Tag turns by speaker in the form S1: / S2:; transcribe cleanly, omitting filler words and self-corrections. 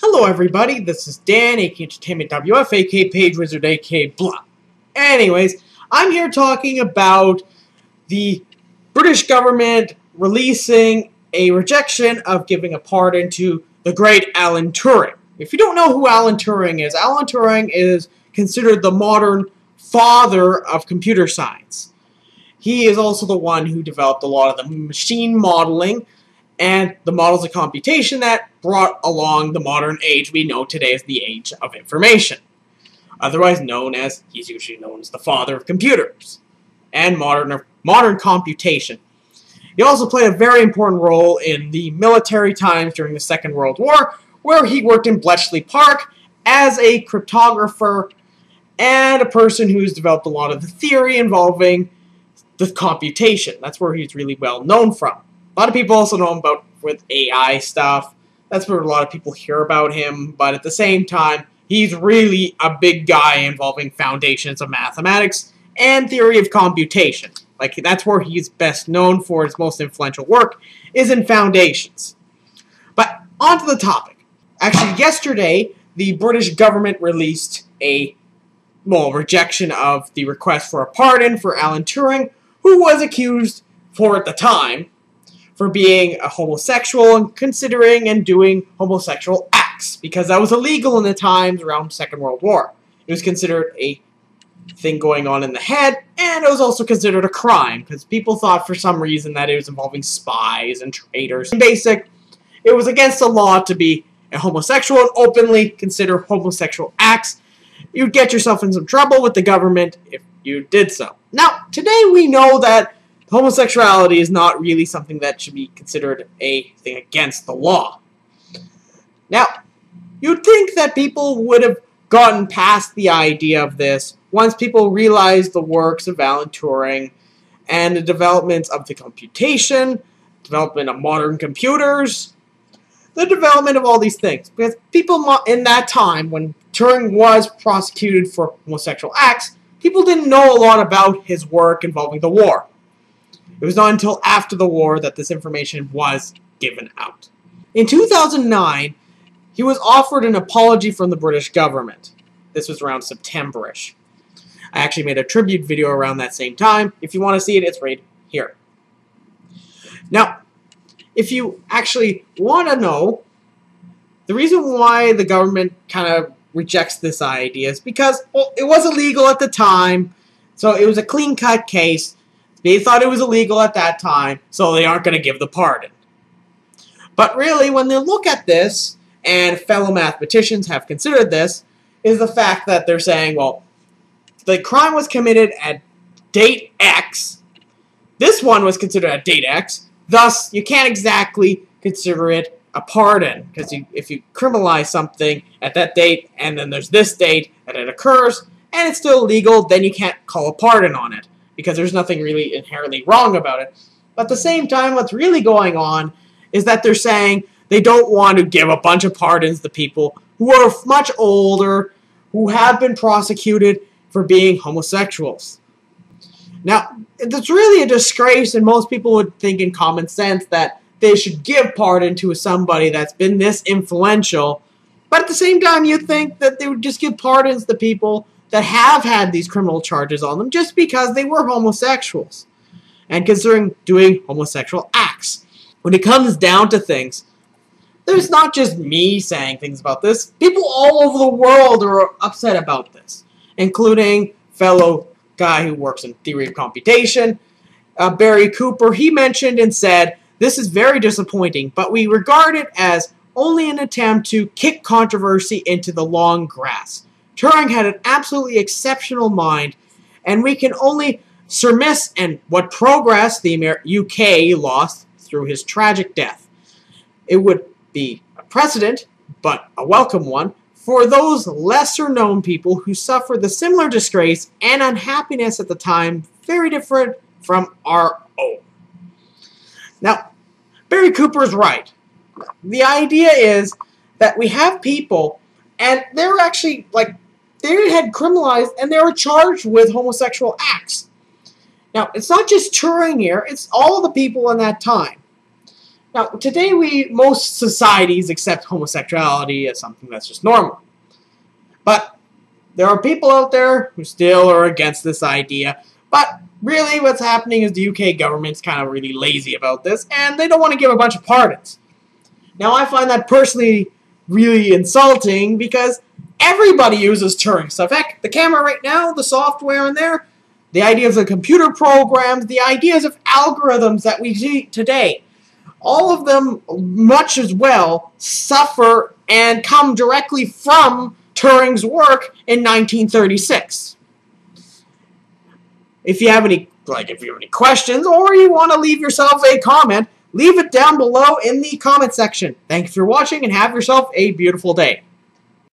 S1: Hello everybody, this is Dan, aka Entertainment WF, aka Page Wizard, aka blah. Anyways, I'm here talking about the British government releasing a rejection of giving a pardon to the great Alan Turing. If you don't know who Alan Turing is considered the modern father of computer science. He is also the one who developed a lot of the machine modeling and the models of computation that brought along the modern age we know today as the age of information. Otherwise known as, he's usually known as the father of computers and modern computation. He also played a very important role in the military times during the Second World War, where he worked in Bletchley Park as a cryptographer and a person who's developed a lot of the theory involving the computation. That's where he's really well known from. A lot of people also know him about with AI stuff. That's where a lot of people hear about him, but at the same time, he's really a big guy involving foundations of mathematics and theory of computation. Like, that's where he's best known for. His most influential work is in foundations. But on to the topic. Actually, yesterday, the British government released a rejection of the request for a pardon for Alan Turing, who was accused for, at the time, for being a homosexual and considering and doing homosexual acts, because that was illegal in the times around Second World War. It was considered a thing going on in the head, and it was also considered a crime, because people thought for some reason that it was involving spies and traitors. In basic, it was against the law to be a homosexual and openly consider homosexual acts. You'd get yourself in some trouble with the government if you did so. Now, today we know that homosexuality is not really something that should be considered a thing against the law. Now, you'd think that people would have gotten past the idea of this once people realized the works of Alan Turing and the developments of the computation, development of modern computers, the development of all these things. Because people in that time, when Turing was prosecuted for homosexual acts, people didn't know a lot about his work involving the war. It was not until after the war that this information was given out. In 2009, he was offered an apology from the British government. This was around September-ish. I actually made a tribute video around that same time. If you want to see it, it's right here. Now, if you actually want to know, the reason why the government kind of rejects this idea is because, well, it was illegal at the time, so it was a clean-cut case. They thought it was illegal at that time, so they aren't going to give the pardon. But really, when they look at this, and fellow mathematicians have considered this, is the fact that they're saying, well, the crime was committed at date X. This one was considered at date X. Thus, you can't exactly consider it a pardon. Because if you criminalize something at that date, and then there's this date, and it occurs, and it's still illegal, then you can't call a pardon on it, because there's nothing really inherently wrong about it. But at the same time, what's really going on is that they're saying they don't want to give a bunch of pardons to people who are much older, who have been prosecuted for being homosexuals. Now, it's really a disgrace, and most people would think in common sense that they should give pardon to somebody that's been this influential, but at the same time, you'd think that they would just give pardons to people that have had these criminal charges on them just because they were homosexuals and considering doing homosexual acts. When it comes down to things, there's not just me saying things about this. People all over the world are upset about this, including fellow guy who works in theory of computation, Barry Cooper. He mentioned and said, "This is very disappointing, but we regard it as only an attempt to kick controversy into the long grass. Turing had an absolutely exceptional mind, and we can only surmise and what progress the UK lost through his tragic death. It would be a precedent, but a welcome one, for those lesser-known people who suffered the similar disgrace and unhappiness at the time, very different from our own." Now, Barry Cooper is right. The idea is that we have people, and they're actually, like, they had criminalized and they were charged with homosexual acts. Now, it's not just Turing here, it's all the people in that time. Now, today most societies accept homosexuality as something that's just normal. But there are people out there who still are against this idea. But really what's happening is the UK government's kind of really lazy about this, and they don't want to give a bunch of pardons. Now, I find that personally really insulting because everybody uses Turing stuff. Heck, the camera right now, the software in there, the ideas of computer programs, the ideas of algorithms that we see today, all of them, much as well, suffer and come directly from Turing's work in 1936. If you have any questions, or you want to leave yourself a comment, leave it down below in the comment section. Thank you for watching, and have yourself a beautiful day.